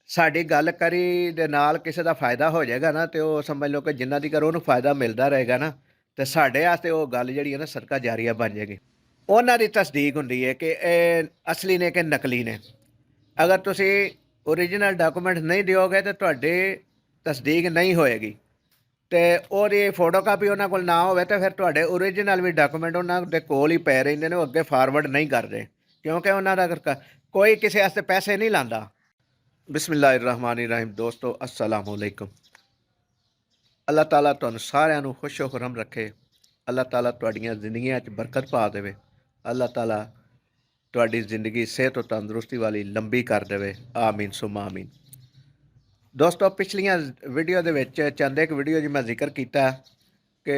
ਸਾਡੀ ਗੱਲ ਕਰੀ ਦੇ ਨਾਲ ਕਿਸੇ ਦਾ ਫਾਇਦਾ ਹੋ ਜਾਏਗਾ ਨਾ ਤੇ ਉਹ ਸਮਝ ਲਓ ਕਿ ਜਿੰਨਾ ਤੀਕਰ ਉਹਨੂੰ ਫਾਇਦਾ ਮਿਲਦਾ ਰਹੇਗਾ ਨਾ ਤੇ ਸਾਡੇ ਵਾਸਤੇ ਉਹ ਗੱਲ ਜਿਹੜੀ ਹੈ ਨਾ ਸਦਕਾ ਜਾਰੀਆ ਬਣ ਜਾਏਗੀ। ਉਹਨਾਂ ਦੀ ਤਸਦੀਕ ਹੁੰਦੀ ਹੈ ਕਿ ਇਹ ਅਸਲੀ ਨੇ ਕਿ ਨਕਲੀ ਨੇ। ਅਗਰ ਤੁਸੀਂ ਓਰੀਜਨਲ ਡਾਕੂਮੈਂਟ ਨਹੀਂ ਦਿਓਗੇ ਤਾਂ ਤੁਹਾਡੀ ਤਸਦੀਕ ਨਹੀਂ ਹੋਏਗੀ ਤੇ ਉਹਦੀ ਫੋਟੋ ਕਾਪੀ ਉਹਨਾਂ ਕੋਲ ਨਾ ਹੋਵੇ ਤਾਂ ਫਿਰ ਤੁਹਾਡੇ ਓਰੀਜਨਲ ਵੀ ਡਾਕੂਮੈਂਟ ਉਹਨਾਂ ਦੇ ਕੋਲ ਹੀ ਪਏ ਰਹਿੰਦੇ ਨੇ, ਉਹ ਅੱਗੇ ਫਾਰਵਰਡ ਨਹੀਂ ਕਰਦੇ ਕਿਉਂਕਿ ਉਹਨਾਂ ਦਾ ਕੋਈ ਕਿਸੇ ਵਾਸਤੇ ਪੈਸੇ ਨਹੀਂ ਲਾਂਦਾ। ਬਿਸਮਿल्लाहिर्रहमानिर्रहीम। ਦੋਸਤੋ अस्सलाम वालेकुम। ਅੱਲਾਹ ਤਾਲਾ ਤੁਹਾਨੂੰ ਸਾਰਿਆਂ ਨੂੰ ਖੁਸ਼ੋ ਖੁਰਮ ਰੱਖੇ। ਅੱਲਾਹ ਤਾਲਾ ਤੁਹਾਡੀਆਂ ਜ਼ਿੰਦਗੀਆਂ 'ਚ ਬਰਕਤ ਪਾ ਦੇਵੇ। ਅੱਲਾਹ ਤਾਲਾ ਤੁਹਾਡੀ ਜ਼ਿੰਦਗੀ ਸਿਹਤ ਅਤੇ ਤੰਦਰੁਸਤੀ ਵਾਲੀ ਲੰਬੀ ਕਰ ਦੇਵੇ। ਆਮੀਨ ਸੁਮਾ ਆਮੀਨ। ਦੋਸਤੋ ਪਿਛਲੀਆਂ ਵੀਡੀਓ ਦੇ ਵਿੱਚ ਚੰਦ ਇੱਕ ਵੀਡੀਓ 'ਚ ਮੈਂ ਜ਼ਿਕਰ ਕੀਤਾ ਕਿ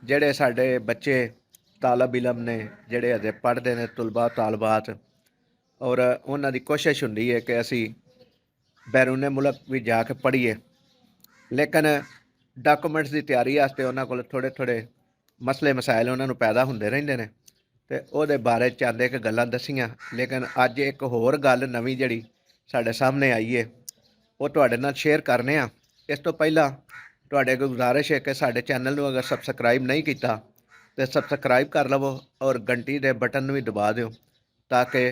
ਜਿਹੜੇ ਸਾਡੇ ਬੱਚੇ ਤਾਲਬ ਇਲਮ ਨੇ, ਜਿਹੜੇ ਅਜੇ ਪੜ੍ਹਦੇ ਨੇ, ਤੁਲਬਾ ਤਾਲਬਾਤ, ਔਰ ਉਹਨਾਂ ਦੀ ਕੋਸ਼ਿਸ਼ ਹੁੰਦੀ ਹੈ ਕਿ ਅਸੀਂ बैरूने मुल्क भी जाके पढ़िए, लेकिन डॉकूमेंट्स की तैयारी वास्ते उन्होंने को थोड़े थोड़े मसले मसाइल उन्होंने पैदा होंदे रहिंदे ने ते उहदे बारे चंद एक गल्लां दसियां। लेकिन अज एक होर गल नवीं जिहड़ी साडे सामने आई है वो तुहाडे नाल शेयर करने आ। इस तो पहला तुहाडे कोल गुजारिश है कि साडे चैनल नूं अगर सबसक्राइब नहीं कीता तो सबसक्राइब कर लवो और घंटी दे बटन भी दबा दिओ ताकि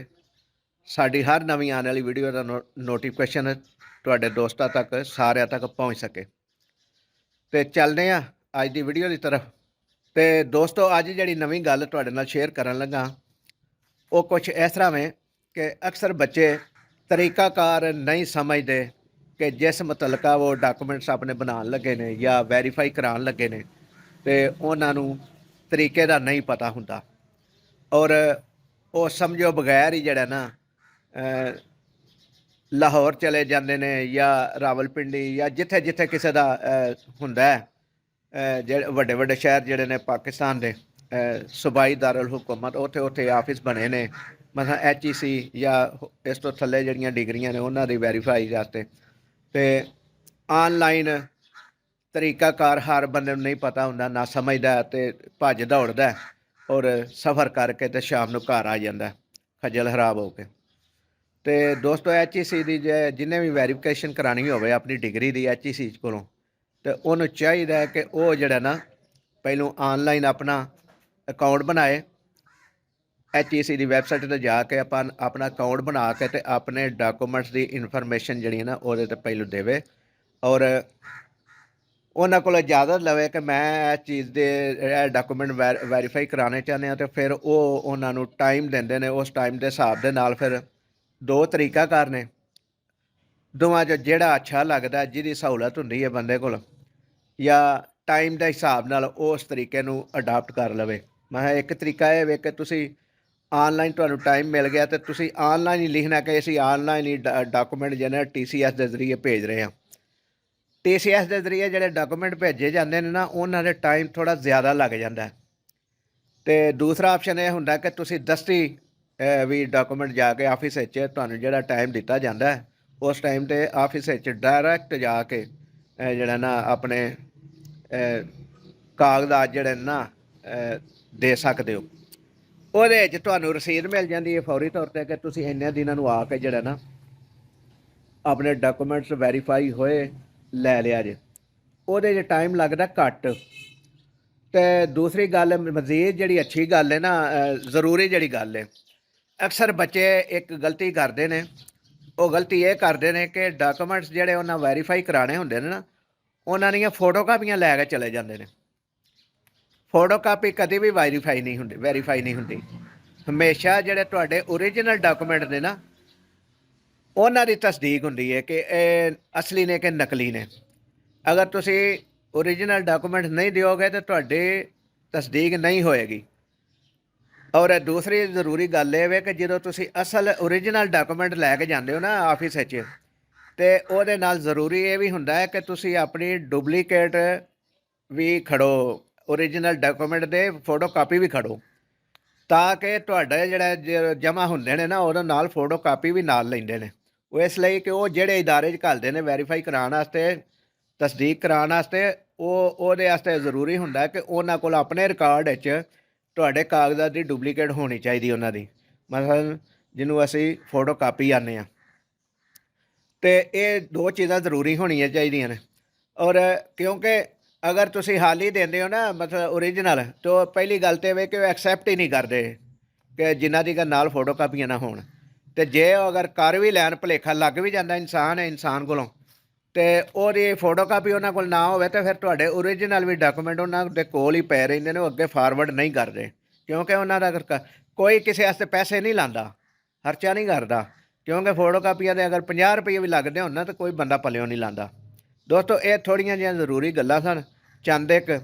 साड़ी हर नवीं आने वाली वीडियो का नोटिफिकेशन तुहाडे दोस्तां तक सारिਆਂ तक पहुँच सके। तो चलने अज की वीडियो की तरफ। तो दोस्तों अज जी नवीं गल तुहाडे नाल शेयर करन लगा वो कुछ इस तरह में कि अक्सर बच्चे तरीकाकार नहीं समझते कि जिस मुतलका वो डॉकूमेंट्स अपने बनाने लगे ने या वैरीफाई कराने लगे ने तो उन्होंने तरीके का नहीं पता हुंदा और वो समझो बगैर ही जड़ा ना लाहौर चले जाते हैं या रावलपिंडी या जिथे जिथे किसी का हुंदा है जे वड्डे वड्डे शहर जिहड़े ने पाकिस्तान के सूबाई दारुल हुकूमत उत्थे उत्थे ऑफिस बने ने, मतलब HEC या इस तो थल्ले जिहड़ियां डिग्रियां ने उन्हां दी वैरीफाई वास्ते। ते ऑनलाइन तरीकाकार हर बंदे नहीं पता हुंदा, ना समझदा ते भज दौड़दा और सफ़र करके तो शाम को घर आ जाता खजल खराब हो के। तो दोस्तों HEC की जिन्हें भी वैरीफिकेशन करानी हो अपनी डिग्री की HEC को तो उन्होंने चाहिए कि वह जड़ा ना पहलों ऑनलाइन अपना अकाउंट बनाए, HEC की वैबसाइट पर जाके अपना अकाउंट बना के ते अपने डॉकूमेंट्स की इनफॉर्मेशन जी ना वो पहलू देवे और उन्होंने को इजाजत लवे कि मैं इस चीज़ के डॉकूमेंट वैरीफाई कराने चाहते हैं तो फिर वो उन्होंने टाइम देंदे ने। उस टाइम के हिसाब के नाल फिर दो तरीकाकार ने, दोवां चो जिहड़ा अच्छा लगता जिहदी सहूलत हुंदी है बंदे कोल या टाइम के हिसाब नाल उस तरीके नूं अडाप्ट कर लवे। मैं एक तरीका यह वे कि तुसीं ऑनलाइन तुहानूं टाइम मिल गया तो तुसीं ऑनलाइन ही लिखना कि असीं ऑनलाइन ही डॉकूमेंट जिहड़े TCS के जरिए भेज रहे हैं। TCS के जरिए जिहड़े डॉकूमेंट भेजे जाते हैं ना उन्हां दे टाइम थोड़ा ज़्यादा लग जाता है। तो दूसरा ऑप्शन यह हुंदा कि तुसीं दस्ती भी डॉकूमेंट जाके ऑफिस तुहानूं जिहड़ा टाइम दिता जाता है उस टाइम ते ऑफिस डायरैक्ट जाके जिहड़ा ना अपने कागजात जिहड़े ना दे सकते हो। ਉਹਦੇ 'ਚ ਤੁਹਾਨੂੰ रसीद मिल जाती है फौरी तौर पर कि तुसीं इन्ने दिनां नूं आ के जिहड़ा ना अपने डॉकूमेंट्स वैरीफाई होए लै लिया जे। ਉਹਦੇ 'ਚ टाइम लगता घट। तो दूसरी गल मजीद जिहड़ी अच्छी गल है ना, जरूरी जिहड़ी गल है, अक्सर बच्चे एक गलती करते हैं। वो गलती ये करते हैं कि डॉकूमेंट्स जिहड़े उन्हें वैरीफाई कराने होंदे ने ना उन्हां दीयां फोटो कापियां लैके चले जाते हैं। फोटो कापी कभी भी वैरीफाई नहीं हुंदी। हमेशा जिहड़े तुहाडे ओरिजिनल डॉकूमेंट ने ना उन्हां दी तस्दीक हुंदी है कि असली ने कि नकली ने। अगर तुसीं ओरिजिनल डॉकूमेंट नहीं दिओगे तो तुहाडी तस्दीक नहीं होएगी। और दूसरी जरूरी गल ये कि जो तुसीं असल ओरिजिनल डॉकूमेंट लैके जाते हो ना ऑफिस तो वो नाल जरूरी ये भी हुंदा है कि तुसीं अपनी डुप्लीकेट भी खड़ो, ओरिजिनल डॉकूमेंट दे फोटो कापी भी खड़ो ताकि तुहाडे जिहड़े जमा हुंदे ने ना उहदे नाल फोटो कापी भी नाल लैंदे ने। वो इसलिए कि वो जिहड़े इदारे च घल्लदे ने वैरीफाई कराने वास्ते, तस्दीक कराने वास्ते, ਉਹਦੇ वास्ते जरूरी हुंदा कि उन्हां कोल अपने रिकॉर्ड च तुहाडे कागजात की डुप्लीकेट होनी चाहिए उन्हां दी, मतलब जिन्हों असीं फोटो कापी आने। ਤੇ ਇਹ ਦੋ ਚੀਜ਼ਾਂ ਜ਼ਰੂਰੀ ਹੋਣੀਆਂ ਚਾਹੀਦੀਆਂ ਨੇ। ਔਰ ਕਿਉਂਕਿ ਅਗਰ ਤੁਸੀਂ ਹਾਲ ਹੀ ਦਿੰਦੇ ਹੋ ਨਾ ਮਤਲਬ ਓਰੀਜਨਲ, ਤਾਂ ਪਹਿਲੀ ਗੱਲ ਤਾਂ ਇਹ ਕਿ ਉਹ ਐਕਸੈਪਟ ਹੀ ਨਹੀਂ ਕਰਦੇ ਕਿ ਜਿਨ੍ਹਾਂ ਦੀ ਨਾਲ ਫੋਟੋ ਕਾਪੀਆਂ ਨਾ ਹੋਣ। ਤੇ ਜੇ ਉਹ ਅਗਰ ਕਰ ਵੀ ਲੈਣ, ਭੁਲੇਖਾ ਲੱਗ ਵੀ ਜਾਂਦਾ ਇਨਸਾਨ ਹੈ ਇਨਸਾਨ ਕੋਲੋਂ, ਤੇ ਉਹਦੀ ਫੋਟੋ ਕਾਪੀ ਉਹਨਾਂ ਕੋਲ ਨਾ ਹੋਵੇ, ਤਾਂ ਫਿਰ ਤੁਹਾਡੇ ਓਰੀਜਨਲ ਵੀ ਡਾਕੂਮੈਂਟ ਉਹਨਾਂ ਦੇ ਕੋਲ ਹੀ ਪਏ ਰਹਿੰਦੇ ਨੇ, ਉਹ ਅੱਗੇ ਫਾਰਵਰਡ ਨਹੀਂ ਕਰਦੇ। ਕਿਉਂਕਿ ਉਹਨਾਂ ਦਾ ਅਗਰ ਕੋਈ ਕਿਸੇ ਵਾਸਤੇ ਪੈਸੇ ਨਹੀਂ ਲਾਉਂਦਾ, ਖਰਚਾ ਨਹੀਂ ਕਰਦਾ। ਕਿਉਂਕਿ ਫੋਟੋ ਕਾਪੀਆਂ ਦੇ ਅਗਰ 50 ਰੁਪਏ ਵੀ ਲੱਗਦੇ ਹੋਣ ਨਾ, ਤਾਂ ਕੋਈ ਬੰਦਾ ਪੱਲਿਓਂ ਨਹੀਂ ਲਾਉਂਦਾ। ਦੋਸਤੋ, ਇਹ ਥੋੜ੍ਹੀਆਂ ਜਿਹੀਆਂ ਜ਼ਰੂਰੀ ਗੱਲਾਂ ਸਨ, ਚੰਦ ਇੱਕ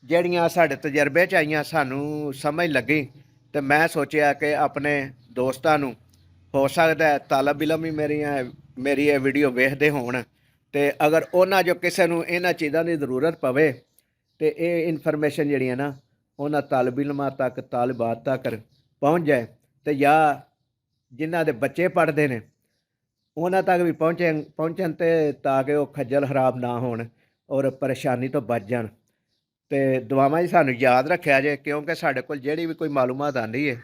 ਜਿਹੜੀਆਂ ਸਾਡੇ ਤਜਰਬੇ 'ਚ ਆਈਆਂ, ਸਾਨੂੰ ਸਮਝ ਲੱਗੀ, ਤੇ ਮੈਂ ਸੋਚਿਆ ਕਿ ਆਪਣੇ ਦੋਸਤਾਂ ਨੂੰ ਹੋ ਸਕਦਾ ਤਾਲਬ ਇਲਮ ਵੀ ਮੇਰੀ ਇਹ ਵੀਡੀਓ ਵੇਖਦੇ ਹੋਣ, ਤੇ ਅਗਰ ਉਹਨਾਂ ਜੋ ਕਿਸੇ ਨੂੰ ਇਹਨਾਂ ਚੀਜ਼ਾਂ ਦੀ ਜ਼ਰੂਰਤ ਪਵੇ, ਤੇ ਇਹ ਇਨਫੋਰਮੇਸ਼ਨ ਜਿਹੜੀਆਂ ਨਾ ਉਹਨਾਂ ਤਾਲਬ ਇਲਮਾਂ ਤੱਕ, ਤਾਲਿਬਾਤ ਤੱਕ ਪਹੁੰਚ ਜਾਏ, ਤੇ ਜਾਂ ਜਿਨ੍ਹਾਂ ਦੇ ਬੱਚੇ ਪੜ੍ਹਦੇ ਨੇ ਉਹਨਾਂ ਤੱਕ ਵੀ ਪਹੁੰਚਣ ਤੇ ਤਾਂ ਕਿ ਉਹ ਖੱਜਲ ਖਰਾਬ ਨਾ ਹੋਣ ਔਰ ਪਰੇਸ਼ਾਨੀ ਤੋਂ ਬਚ ਜਾਣ। ਤੇ ਦੁਆਵਾਂ 'ਚ ਸਾਨੂੰ ਯਾਦ ਰੱਖਿਆ ਜੇ, ਕਿਉਂਕਿ ਸਾਡੇ ਕੋਲ ਜਿਹੜੀ ਵੀ ਕੋਈ ਮਾਲੂਮਾਤ ਆਉਂਦੀ ਹੈ,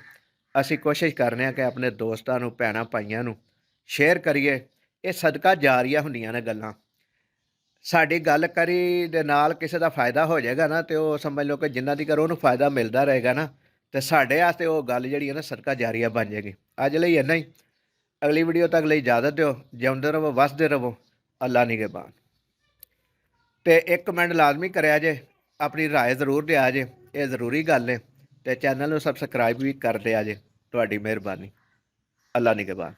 ਅਸੀਂ ਕੋਸ਼ਿਸ਼ ਕਰਨੇ ਹਾਂ ਕਿ ਆਪਣੇ ਦੋਸਤਾਂ ਨੂੰ, ਭੈਣਾਂ ਭਾਈਆਂ ਨੂੰ ਸ਼ੇਅਰ ਕਰੀਏ। ਇਹ ਸਦਕਾ ਜਾਰੀਆ ਹੁੰਦੀਆਂ ਨੇ ਗੱਲਾਂ। ਸਾਡੀ ਗੱਲ ਕਰੀ ਦੇ ਨਾਲ ਕਿਸੇ ਦਾ ਫਾਇਦਾ ਹੋ ਜਾਏਗਾ ਨਾ, ਤੇ ਉਹ ਸਮਝ ਲਓ ਕਿ ਜਿੰਨਾ ਦੀ ਉਹਨੂੰ ਫਾਇਦਾ ਮਿਲਦਾ ਰਹੇਗਾ ਨਾ, ਤੇ ਸਾਡੇ ਵਾਸਤੇ ਉਹ ਗੱਲ ਜਿਹੜੀ ਹੈ ਨਾ ਸਦਕਾ ਜਾਰੀਆ ਬਣ ਜਾਏਗੀ। ਅੱਜ ਲਈ ਇੰਨਾ ਹੀ। ਅਗਲੀ ਵੀਡੀਓ ਤੱਕ ਲਈ ਇਜਾਜ਼ਤ ਦਿਓ। ਜਿਉਂਦੇ ਰਹੋ, ਵਸਦੇ ਰਹੋ, ਅੱਲਾ ਨਿਗਹਿਬਾਨ। ਤੇ ਇੱਕ ਕਮੈਂਟ ਲਾਜ਼ਮੀ ਕਰਿਆ ਜੇ, ਆਪਣੀ ਰਾਏ ਜ਼ਰੂਰ ਦਿਆ ਜੇ, ਇਹ ਜ਼ਰੂਰੀ ਗੱਲ ਹੈ। ਤੇ ਚੈਨਲ ਨੂੰ ਸਬਸਕ੍ਰਾਈਬ ਵੀ ਕਰ ਦਿਆ ਜੇ। ਤੁਹਾਡੀ ਮਿਹਰਬਾਨੀ। ਅੱਲਾ ਨਿਗਹਿਬਾਨ।